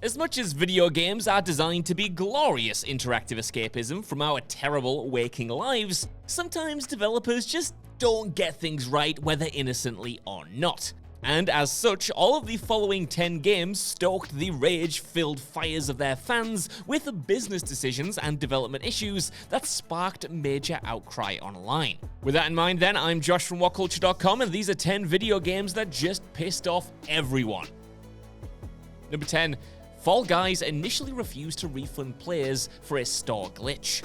As much as video games are designed to be glorious interactive escapism from our terrible waking lives, sometimes developers just don't get things right, whether innocently or not. And as such, all of the following 10 games stoked the rage-filled fires of their fans with business decisions and development issues that sparked major outcry online. With that in mind then, I'm Josh from WhatCulture.com, and these are 10 video games that just pissed off everyone. Number 10. Fall Guys initially refused to refund players for a store glitch.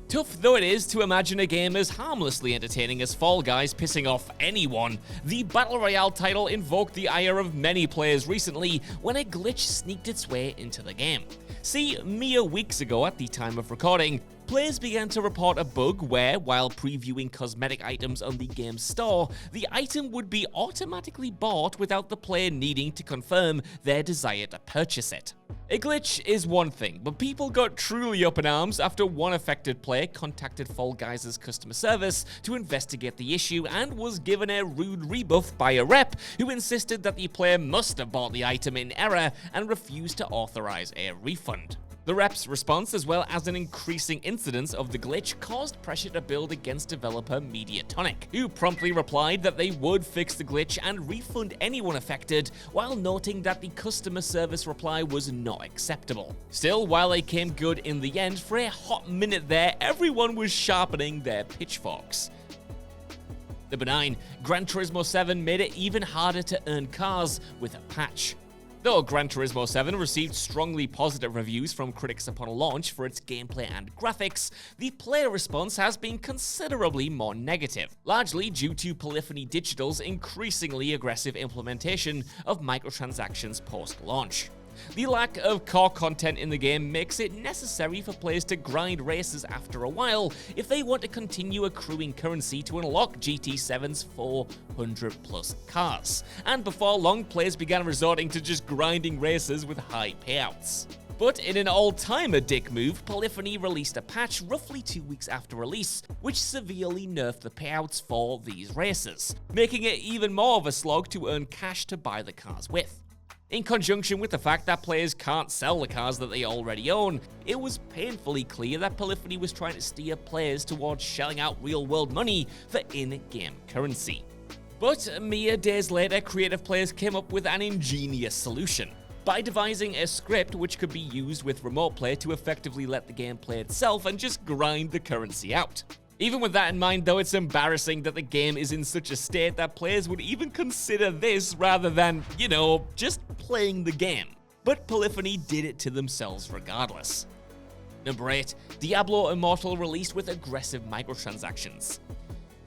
Tough though it is to imagine a game as harmlessly entertaining as Fall Guys pissing off anyone, the Battle Royale title invoked the ire of many players recently when a glitch sneaked its way into the game. See, mere weeks ago at the time of recording, players began to report a bug where, while previewing cosmetic items on the game's store, the item would be automatically bought without the player needing to confirm their desire to purchase it. A glitch is one thing, but people got truly up in arms after one affected player contacted Fall Guys' customer service to investigate the issue and was given a rude rebuff by a rep who insisted that the player must have bought the item in error and refused to authorize a refund. The rep's response, as well as an increasing incidence of the glitch, caused pressure to build against developer Mediatonic, who promptly replied that they would fix the glitch and refund anyone affected, while noting that the customer service reply was not acceptable. Still, while they came good in the end, for a hot minute there, everyone was sharpening their pitchforks. Number 9. Gran Turismo 7 made it even harder to earn cars with a patch. Though Gran Turismo 7 received strongly positive reviews from critics upon launch for its gameplay and graphics, the player response has been considerably more negative, largely due to Polyphony Digital's increasingly aggressive implementation of microtransactions post-launch. The lack of core content in the game makes it necessary for players to grind races after a while if they want to continue accruing currency to unlock GT7's 400 plus cars. And before long, players began resorting to just grinding races with high payouts. But in an all-timer dick move, Polyphony released a patch roughly 2 weeks after release, which severely nerfed the payouts for these races, making it even more of a slog to earn cash to buy the cars with. In conjunction with the fact that players can't sell the cars that they already own, it was painfully clear that Polyphony was trying to steer players towards shelling out real-world money for in-game currency. But mere days later, creative players came up with an ingenious solution. By devising a script which could be used with remote play to effectively let the game play itself and just grind the currency out. Even with that in mind though, it's embarrassing that the game is in such a state that players would even consider this rather than, just playing the game. But Polyphony did it to themselves regardless. Number 8. Diablo Immortal released with aggressive microtransactions.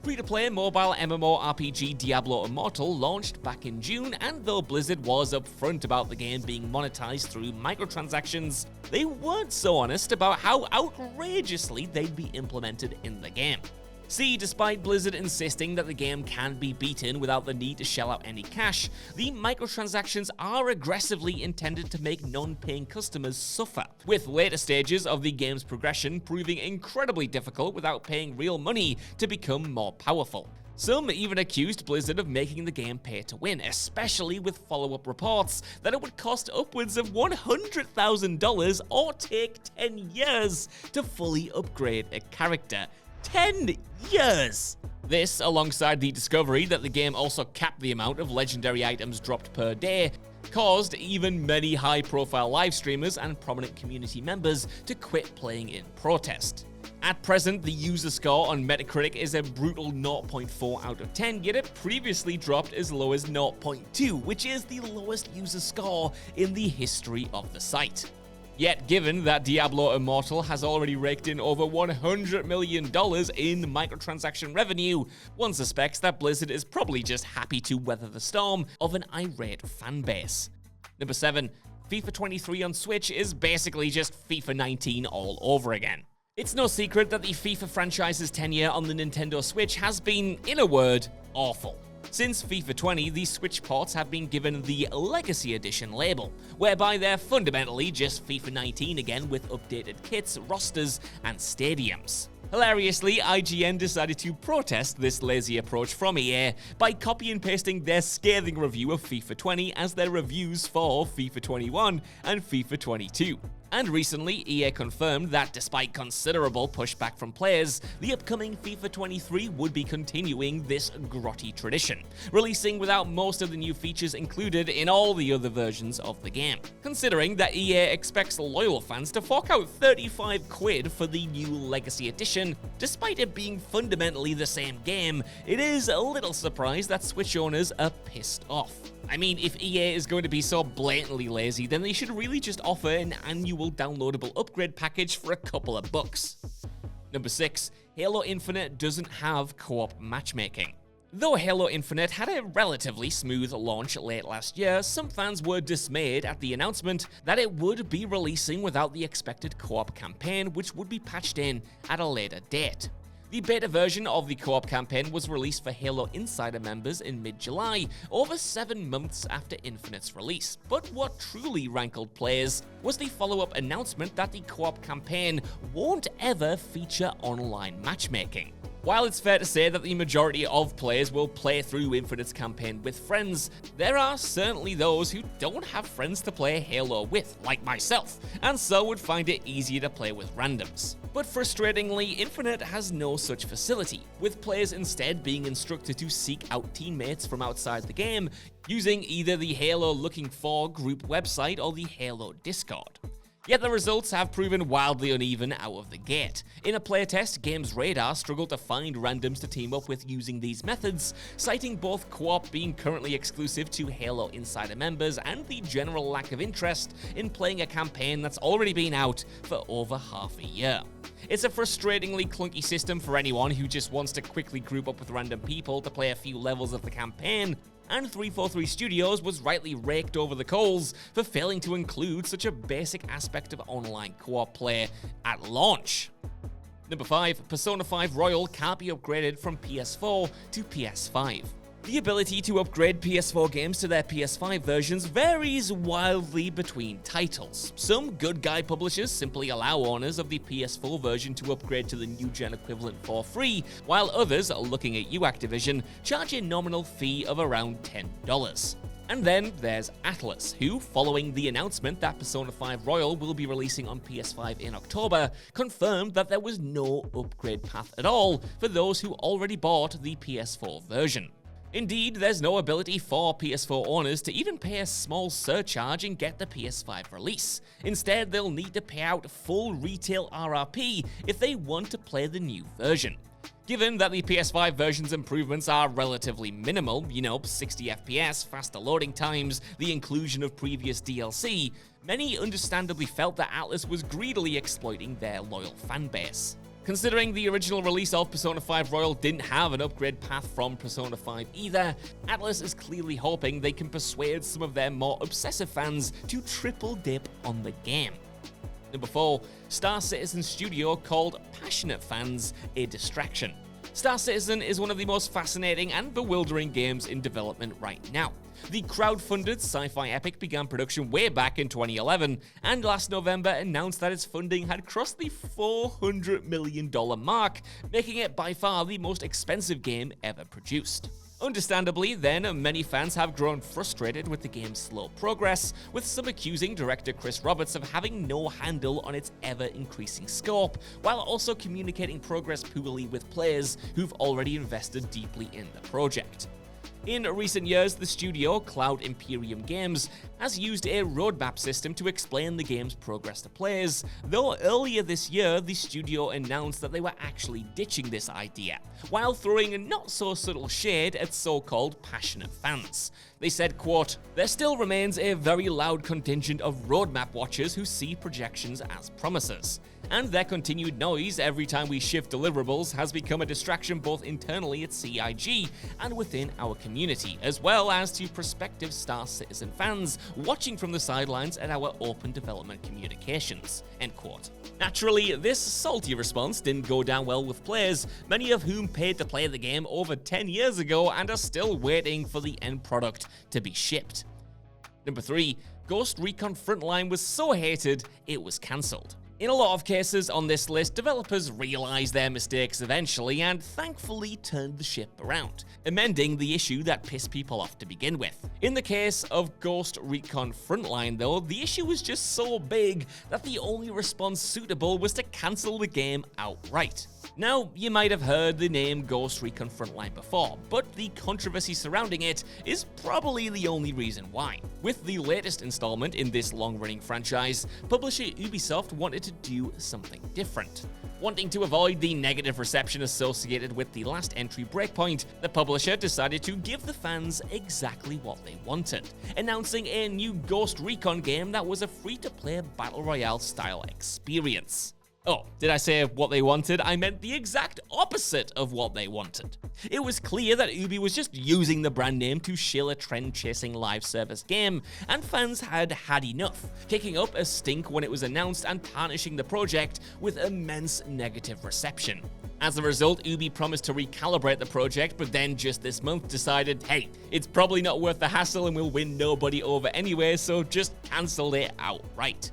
Free-to-play mobile MMORPG Diablo Immortal launched back in June, and though Blizzard was upfront about the game being monetized through microtransactions, they weren't so honest about how outrageously they'd be implemented in the game. See, despite Blizzard insisting that the game can be beaten without the need to shell out any cash, the microtransactions are aggressively intended to make non-paying customers suffer, with later stages of the game's progression proving incredibly difficult without paying real money to become more powerful. Some even accused Blizzard of making the game pay to win, especially with follow-up reports that it would cost upwards of $100,000 or take 10 years to fully upgrade a character. 10 years! This, alongside the discovery that the game also capped the amount of legendary items dropped per day, caused even many high-profile live streamers and prominent community members to quit playing in protest. At present, the user score on Metacritic is a brutal 0.4 out of 10, yet it previously dropped as low as 0.2, which is the lowest user score in the history of the site. Yet, given that Diablo Immortal has already raked in over $100 million in microtransaction revenue, one suspects that Blizzard is probably just happy to weather the storm of an irate fanbase. Number 7. FIFA 23 on Switch is basically just FIFA 19 all over again. It's no secret that the FIFA franchise's tenure on the Nintendo Switch has been, in a word, awful. Since FIFA 20, the Switch ports have been given the Legacy Edition label, whereby they're fundamentally just FIFA 19 again with updated kits, rosters, and stadiums. Hilariously, IGN decided to protest this lazy approach from EA by copy and pasting their scathing review of FIFA 20 as their reviews for FIFA 21 and FIFA 22. And recently, EA confirmed that despite considerable pushback from players, the upcoming FIFA 23 would be continuing this grotty tradition, releasing without most of the new features included in all the other versions of the game. Considering that EA expects loyal fans to fork out 35 quid for the new Legacy Edition, despite it being fundamentally the same game, it is a little surprised that Switch owners are pissed off. I mean, if EA is going to be so blatantly lazy, then they should really just offer an annual downloadable upgrade package for a couple of bucks. Number 6. Halo Infinite doesn't have co-op matchmaking. Though Halo Infinite had a relatively smooth launch late last year, some fans were dismayed at the announcement that it would be releasing without the expected co-op campaign, which would be patched in at a later date. The beta version of the co-op campaign was released for Halo Insider members in mid-July, over 7 months after Infinite's release. But what truly rankled players was the follow-up announcement that the co-op campaign won't ever feature online matchmaking. While it's fair to say that the majority of players will play through Infinite's campaign with friends, there are certainly those who don't have friends to play Halo with, like myself, and so would find it easier to play with randoms. But frustratingly, Infinite has no such facility, with players instead being instructed to seek out teammates from outside the game, using either the Halo Looking For group website or the Halo Discord. Yet the results have proven wildly uneven out of the gate. In a playtest, Games Radar struggled to find randoms to team up with using these methods, citing both co-op being currently exclusive to Halo Insider members and the general lack of interest in playing a campaign that's already been out for over half a year. It's a frustratingly clunky system for anyone who just wants to quickly group up with random people to play a few levels of the campaign, and 343 Studios was rightly raked over the coals for failing to include such a basic aspect of online co-op play at launch. Number 5. Persona 5 Royal can't be upgraded from PS4 to PS5. The ability to upgrade PS4 games to their PS5 versions varies wildly between titles. Some good guy publishers simply allow owners of the PS4 version to upgrade to the new gen equivalent for free, while others, looking at you Activision, charge a nominal fee of around $10. And then there's Atlus, who, following the announcement that Persona 5 Royal will be releasing on PS5 in October, confirmed that there was no upgrade path at all for those who already bought the PS4 version. Indeed, there's no ability for PS4 owners to even pay a small surcharge and get the PS5 release. Instead, they'll need to pay out full retail RRP if they want to play the new version. Given that the PS5 version's improvements are relatively minimal, 60 FPS, faster loading times, the inclusion of previous DLC, many understandably felt that Atlus was greedily exploiting their loyal fanbase. Considering the original release of Persona 5 Royal didn't have an upgrade path from Persona 5 either, Atlus is clearly hoping they can persuade some of their more obsessive fans to triple dip on the game. Number 4. Star Citizen Studio called passionate fans a distraction. Star Citizen is one of the most fascinating and bewildering games in development right now. The crowd-funded sci-fi epic began production way back in 2011, and last November announced that its funding had crossed the $400 million mark, making it by far the most expensive game ever produced. Understandably, then, many fans have grown frustrated with the game's slow progress, with some accusing director Chris Roberts of having no handle on its ever-increasing scope, while also communicating progress poorly with players who've already invested deeply in the project. In recent years, the studio, Cloud Imperium Games, has used a roadmap system to explain the game's progress to players, though earlier this year, the studio announced that they were actually ditching this idea, while throwing a not-so-subtle shade at so-called passionate fans. They said, quote, "There still remains a very loud contingent of roadmap watchers who see projections as promises. And their continued noise every time we shift deliverables has become a distraction both internally at CIG and within our community, as well as to prospective Star Citizen fans watching from the sidelines at our open development communications." End quote. Naturally, this salty response didn't go down well with players, many of whom paid to play the game over 10 years ago and are still waiting for the end product to be shipped. Number 3. Ghost Recon Frontline was so hated, it was cancelled. In a lot of cases on this list, developers realized their mistakes eventually and thankfully turned the ship around, amending the issue that pissed people off to begin with. In the case of Ghost Recon Frontline though, the issue was just so big that the only response suitable was to cancel the game outright. Now, you might have heard the name Ghost Recon Frontline before, but the controversy surrounding it is probably the only reason why. With the latest installment in this long-running franchise, publisher Ubisoft wanted to do something different. Wanting to avoid the negative reception associated with the last entry Breakpoint, the publisher decided to give the fans exactly what they wanted, announcing a new Ghost Recon game that was a free-to-play battle royale style experience. Oh, did I say what they wanted? I meant the exact opposite of what they wanted. It was clear that Ubi was just using the brand name to shill a trend-chasing live service game, and fans had had enough, kicking up a stink when it was announced and tarnishing the project with immense negative reception. As a result, Ubi promised to recalibrate the project, but then just this month decided, hey, it's probably not worth the hassle and we'll win nobody over anyway, so just cancelled it outright.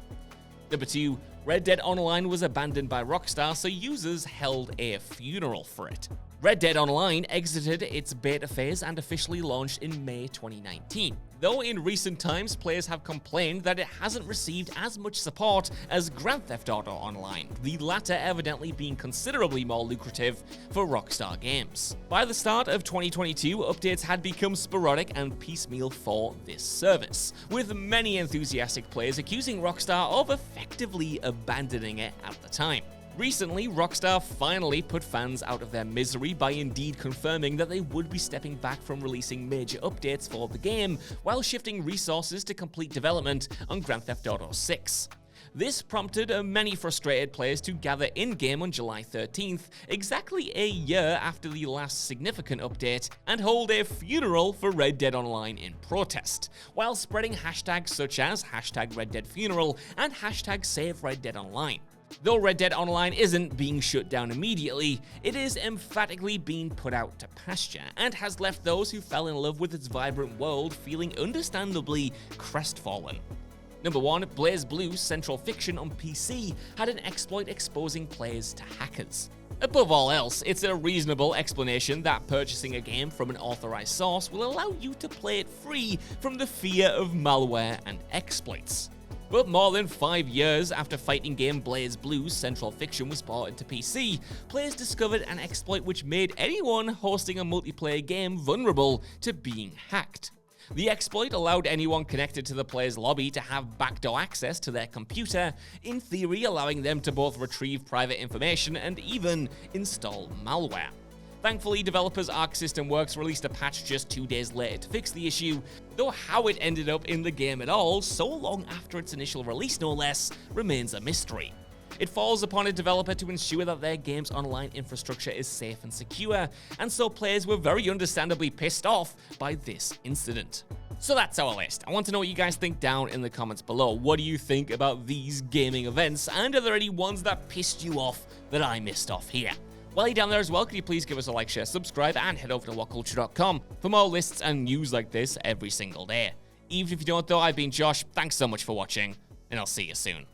Number 2. Red Dead Online was abandoned by Rockstar, so users held a funeral for it. Red Dead Online exited its beta phase and officially launched in May 2019. Though in recent times, players have complained that it hasn't received as much support as Grand Theft Auto Online, the latter evidently being considerably more lucrative for Rockstar Games. By the start of 2022, updates had become sporadic and piecemeal for this service, with many enthusiastic players accusing Rockstar of effectively abandoning it at the time. Recently, Rockstar finally put fans out of their misery by indeed confirming that they would be stepping back from releasing major updates for the game while shifting resources to complete development on Grand Theft Auto 6. This prompted many frustrated players to gather in-game on July 13th, exactly a year after the last significant update, and hold a funeral for Red Dead Online in protest, while spreading hashtags such as #RedDeadFuneral and #SaveRedDeadOnline. Though Red Dead Online isn't being shut down immediately, it is emphatically being put out to pasture and has left those who fell in love with its vibrant world feeling understandably crestfallen. Number 1, BlazBlue Central Fiction on PC had an exploit exposing players to hackers. Above all else, it's a reasonable explanation that purchasing a game from an authorized source will allow you to play it free from the fear of malware and exploits. But more than 5 years after fighting game BlazBlue's Central Fiction was ported to PC, players discovered an exploit which made anyone hosting a multiplayer game vulnerable to being hacked. The exploit allowed anyone connected to the player's lobby to have backdoor access to their computer, in theory allowing them to both retrieve private information and even install malware. Thankfully, developers Arc System Works released a patch just 2 days later to fix the issue, though how it ended up in the game at all, so long after its initial release no less, remains a mystery. It falls upon a developer to ensure that their game's online infrastructure is safe and secure, and so players were very understandably pissed off by this incident. So that's our list. I want to know what you guys think down in the comments below. What do you think about these gaming events, and are there any ones that pissed you off that I missed off here? While you're down there as well, could you please give us a like, share, subscribe, and head over to WhatCulture.com for more lists and news like this every single day. Even if you don't though, I've been Josh, thanks so much for watching, and I'll see you soon.